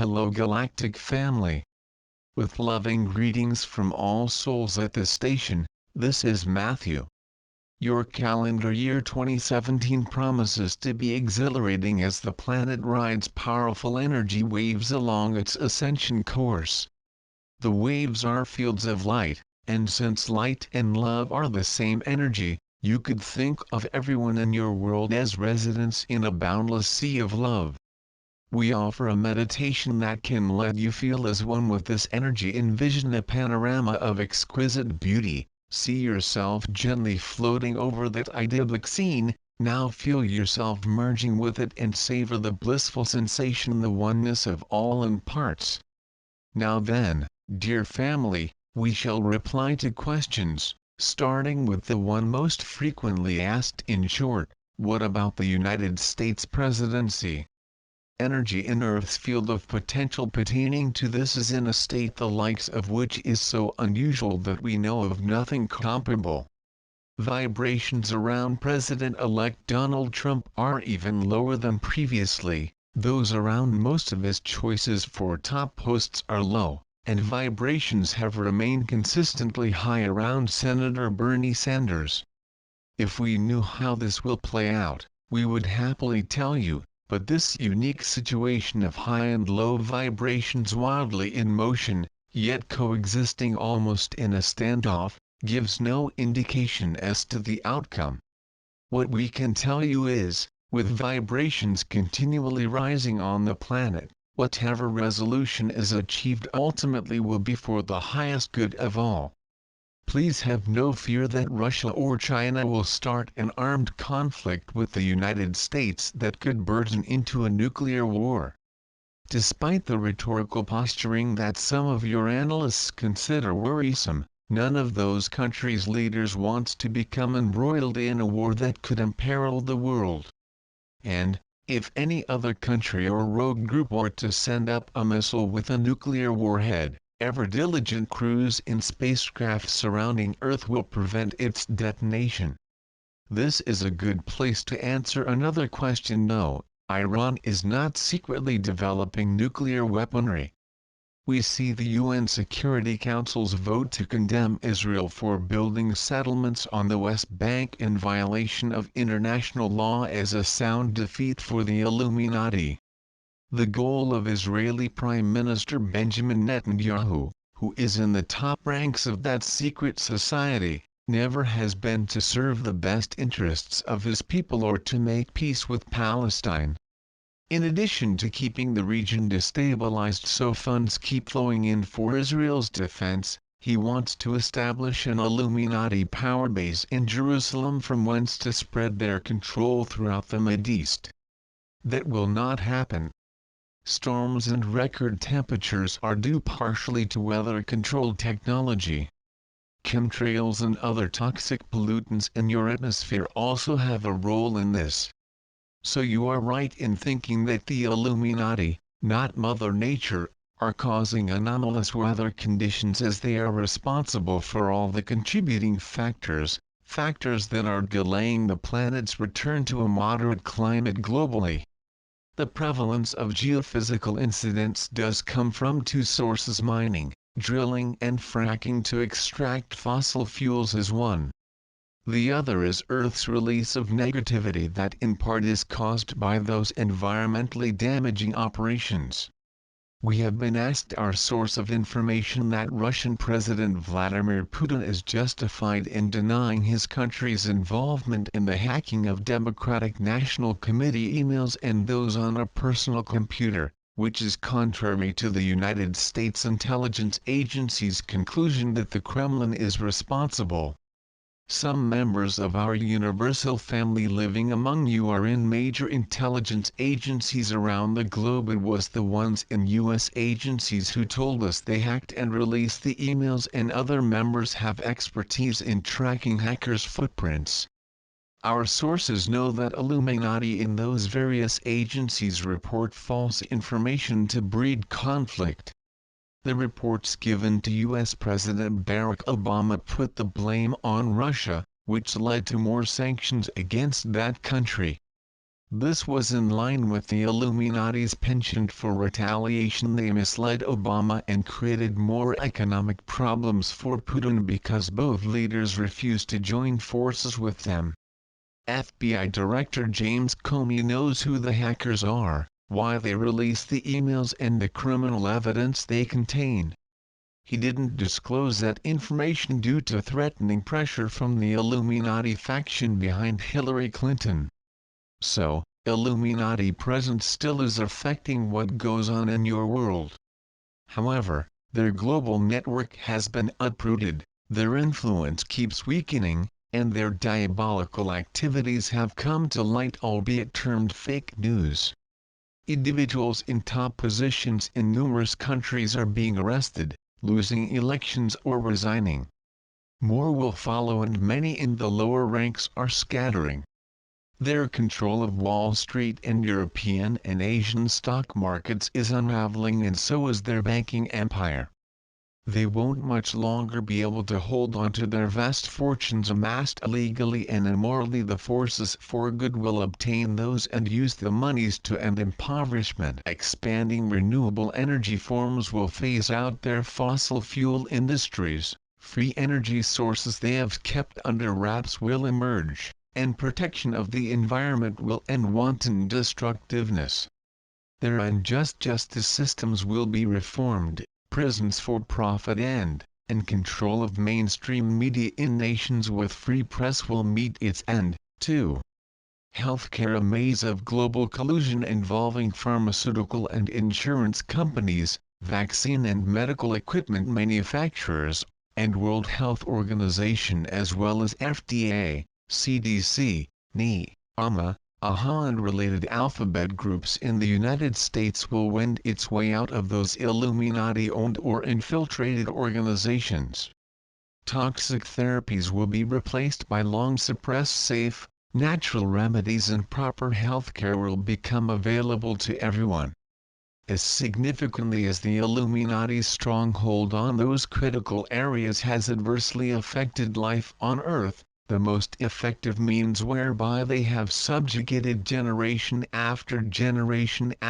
Hello Galactic family. With loving greetings from all souls at this station, this is Matthew. Your calendar year 2017 promises to be exhilarating as the planet rides powerful energy waves along its ascension course. The waves are fields of light, and since light and love are the same energy, you could think of everyone in your world as residents in a boundless sea of love. We offer a meditation that can let you feel as one with this energy. Envision a panorama of exquisite beauty, see yourself gently floating over that idyllic scene. Now feel yourself merging with it and savor the blissful sensation the oneness of all imparts. Now then, dear family, we shall reply to questions, starting with the one most frequently asked in short, what about the United States presidency? Energy in Earth's field of potential pertaining to this is in a state the likes of which is so unusual that we know of nothing comparable. Vibrations around President-elect Donald Trump are even lower than previously, those around most of his choices for top posts are low, and vibrations have remained consistently high around Senator Bernie Sanders. If we knew how this will play out, we would happily tell you. But this unique situation of high and low vibrations wildly in motion, yet coexisting almost in a standoff, gives no indication as to the outcome. What we can tell you is, with vibrations continually rising on the planet, whatever resolution is achieved ultimately will be for the highest good of all. Please have no fear that Russia or China will start an armed conflict with the United States that could burgeon into a nuclear war. Despite the rhetorical posturing that some of your analysts consider worrisome, none of those countries' leaders wants to become embroiled in a war that could imperil the world. And, if any other country or rogue group were to send up a missile with a nuclear warhead, ever-diligent crews in spacecraft surrounding Earth will prevent its detonation. This is a good place to answer another question. No, Iran is not secretly developing nuclear weaponry. We see the UN Security Council's vote to condemn Israel for building settlements on the West Bank in violation of international law as a sound defeat for the Illuminati. The goal of Israeli Prime Minister Benjamin Netanyahu, who is in the top ranks of that secret society, never has been to serve the best interests of his people or to make peace with Palestine. In addition to keeping the region destabilized so funds keep flowing in for Israel's defense, he wants to establish an Illuminati power base in Jerusalem from whence to spread their control throughout the Mideast. That will not happen. Storms and record temperatures are due partially to weather-controlled technology. Chemtrails and other toxic pollutants in your atmosphere also have a role in this. So you are right in thinking that the Illuminati, not Mother Nature, are causing anomalous weather conditions as they are responsible for all the contributing factors that are delaying the planet's return to a moderate climate globally. The prevalence of geophysical incidents does come from two sources: mining, drilling and fracking to extract fossil fuels is one. The other is Earth's release of negativity that in part is caused by those environmentally damaging operations. We have been asked our source of information that Russian President Vladimir Putin is justified in denying his country's involvement in the hacking of Democratic National Committee emails and those on a personal computer, which is contrary to the United States intelligence agency's conclusion that the Kremlin is responsible. Some members of our universal family living among you are in major intelligence agencies around the globe. It was the ones in U.S. agencies who told us they hacked and released the emails, and other members have expertise in tracking hackers' footprints. Our sources know that Illuminati in those various agencies report false information to breed conflict. The reports given to U.S. President Barack Obama put the blame on Russia, which led to more sanctions against that country. This was in line with the Illuminati's penchant for retaliation. They misled Obama and created more economic problems for Putin because both leaders refused to join forces with them. FBI Director James Comey knows who the hackers are, why they released the emails and the criminal evidence they contain. He didn't disclose that information due to threatening pressure from the Illuminati faction behind Hillary Clinton. So, Illuminati presence still is affecting what goes on in your world. However, their global network has been uprooted, their influence keeps weakening, and their diabolical activities have come to light, albeit termed fake news. Individuals in top positions in numerous countries are being arrested, losing elections or resigning. More will follow and many in the lower ranks are scattering. Their control of Wall Street and European and Asian stock markets is unraveling, and so is their banking empire. They won't much longer be able to hold on to their vast fortunes amassed illegally and immorally. The forces for good will obtain those and use the monies to end impoverishment. Expanding renewable energy forms will phase out their fossil fuel industries. Free energy sources they have kept under wraps will emerge, and protection of the environment will end wanton destructiveness. Their unjust justice systems will be reformed, prisons for profit end, and control of mainstream media in nations with free press will meet its end, too. Healthcare: a maze of global collusion involving pharmaceutical and insurance companies, vaccine and medical equipment manufacturers, and World Health Organization as well as FDA, CDC, NI, AMA, AHA and related alphabet groups in the United States will wend its way out of those Illuminati-owned or infiltrated organizations. Toxic therapies will be replaced by long-suppressed safe, natural remedies, and proper healthcare will become available to everyone. As significantly as the Illuminati's stronghold on those critical areas has adversely affected life on Earth, the most effective means whereby they have subjugated generation after generation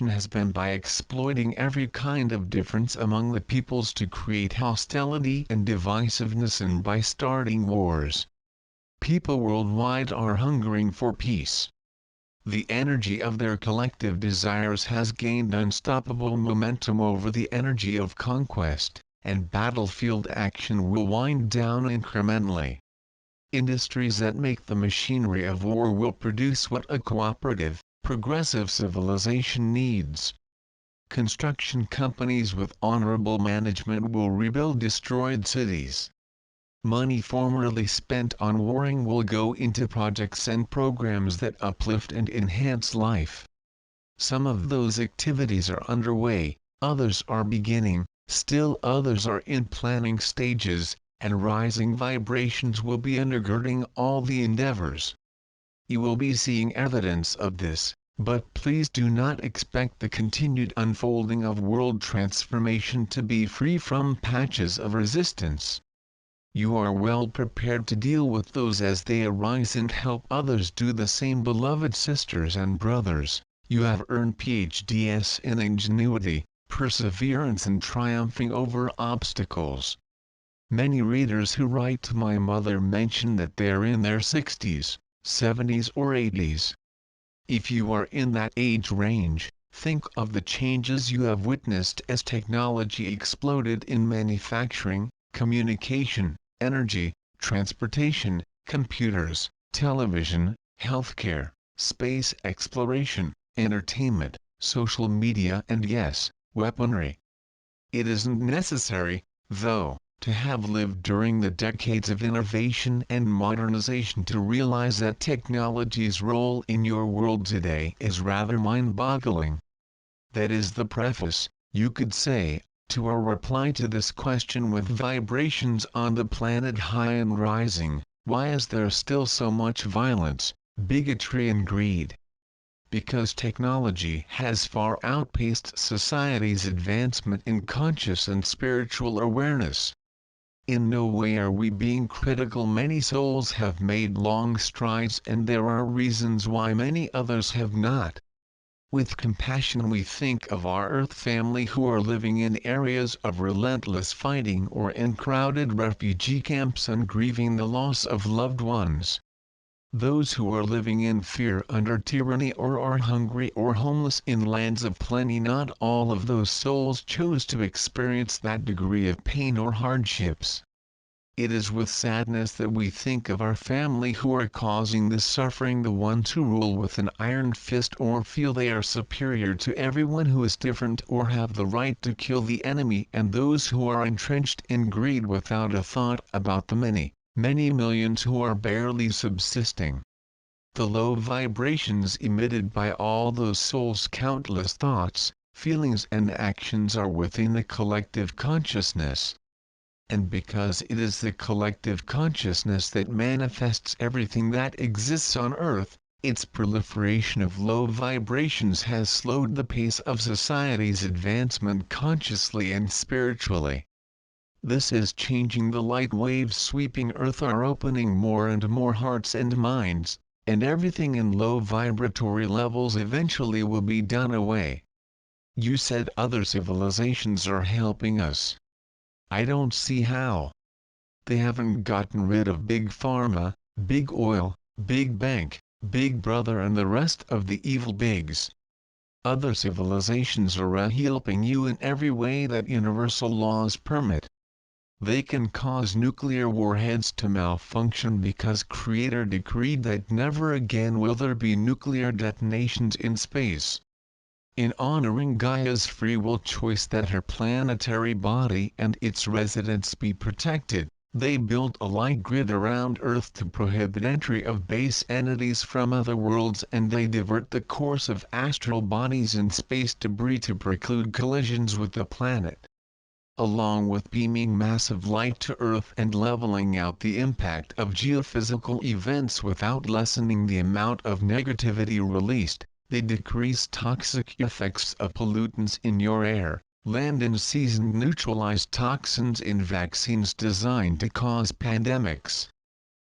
has been by exploiting every kind of difference among the peoples to create hostility and divisiveness, and by starting wars. People worldwide are hungering for peace. The energy of their collective desires has gained unstoppable momentum over the energy of conquest, and battlefield action will wind down incrementally. Industries that make the machinery of war will produce what a cooperative, progressive civilization needs. Construction companies with honorable management will rebuild destroyed cities. Money formerly spent on warring will go into projects and programs that uplift and enhance life. Some of those activities are underway, others are beginning, still others are in planning stages, and rising vibrations will be undergirding all the endeavors. You will be seeing evidence of this, but please do not expect the continued unfolding of world transformation to be free from patches of resistance. You are well prepared to deal with those as they arise and help others do the same. Beloved sisters and brothers, you have earned PhDs in ingenuity, perseverance, and triumphing over obstacles. Many readers who write to my mother mention that they are in their 60s, 70s or 80s. If you are in that age range, think of the changes you have witnessed as technology exploded in manufacturing, communication, energy, transportation, computers, television, healthcare, space exploration, entertainment, social media, and yes, weaponry. It isn't necessary, though, to have lived during the decades of innovation and modernization to realize that technology's role in your world today is rather mind-boggling. That is the preface, you could say, to our reply to this question. With vibrations on the planet high and rising, why is there still so much violence, bigotry and greed? Because technology has far outpaced society's advancement in conscious and spiritual awareness. In no way are we being critical. Many souls have made long strides and there are reasons why many others have not. With compassion we think of our Earth family who are living in areas of relentless fighting or in crowded refugee camps and grieving the loss of loved ones. Those who are living in fear under tyranny or are hungry or homeless in lands of plenty. Not all of those souls chose to experience that degree of pain or hardships. It is with sadness that we think of our family who are causing this suffering, the ones who rule with an iron fist or feel they are superior to everyone who is different or have the right to kill the enemy, and those who are entrenched in greed without a thought about the many, many millions who are barely subsisting. The low vibrations emitted by all those souls' countless thoughts, feelings and actions are within the collective consciousness. And because it is the collective consciousness that manifests everything that exists on Earth, its proliferation of low vibrations has slowed the pace of society's advancement consciously and spiritually. This is changing. The light waves sweeping Earth are opening more and more hearts and minds, and everything in low vibratory levels eventually will be done away. You said other civilizations are helping us. I don't see how. They haven't gotten rid of Big Pharma, Big Oil, Big Bank, Big Brother and the rest of the evil bigs. Other civilizations are helping you in every way that universal laws permit. They can cause nuclear warheads to malfunction because Creator decreed that never again will there be nuclear detonations in space. In honoring Gaia's free will choice that her planetary body and its residents be protected, they built a light grid around Earth to prohibit entry of base entities from other worlds, and they divert the course of astral bodies in space debris to preclude collisions with the planet. Along with beaming massive light to Earth and leveling out the impact of geophysical events without lessening the amount of negativity released, they decrease toxic effects of pollutants in your air, land and seas, and neutralize toxins in vaccines designed to cause pandemics.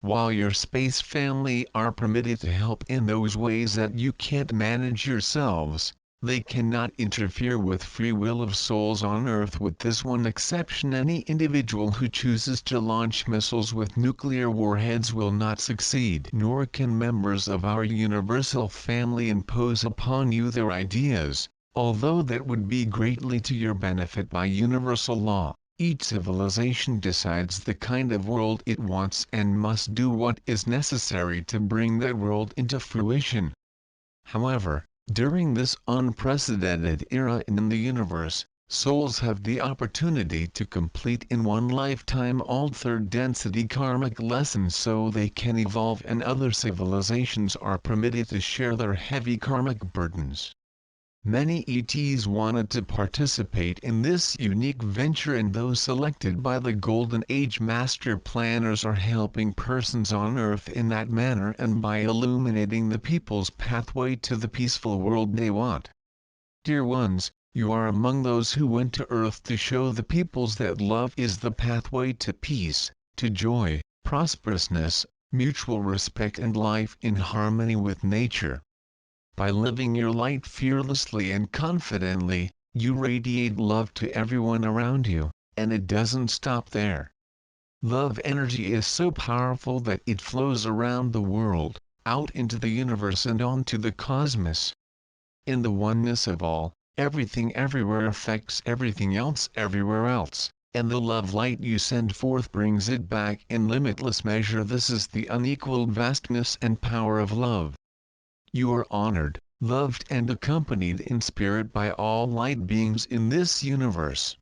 While your space family are permitted to help in those ways that you can't manage yourselves, they cannot interfere with free will of souls on Earth, with this one exception: any individual who chooses to launch missiles with nuclear warheads will not succeed. Nor can members of our universal family impose upon you their ideas, although that would be greatly to your benefit. By universal law, each civilization decides the kind of world it wants and must do what is necessary to bring that world into fruition. However, during this unprecedented era in the universe, souls have the opportunity to complete in one lifetime all third-density karmic lessons so they can evolve, and other civilizations are permitted to share their heavy karmic burdens. Many ETs wanted to participate in this unique venture, and those selected by the Golden Age Master Planners are helping persons on Earth in that manner and by illuminating the people's pathway to the peaceful world they want. Dear ones, you are among those who went to Earth to show the peoples that love is the pathway to peace, to joy, prosperousness, mutual respect and life in harmony with nature. By living your light fearlessly and confidently, you radiate love to everyone around you, and it doesn't stop there. Love energy is so powerful that it flows around the world, out into the universe and onto the cosmos. In the oneness of all, everything everywhere affects everything else everywhere else, and the love light you send forth brings it back in limitless measure. This is the unequaled vastness and power of love. You are honored, loved and accompanied in spirit by all light beings in this universe.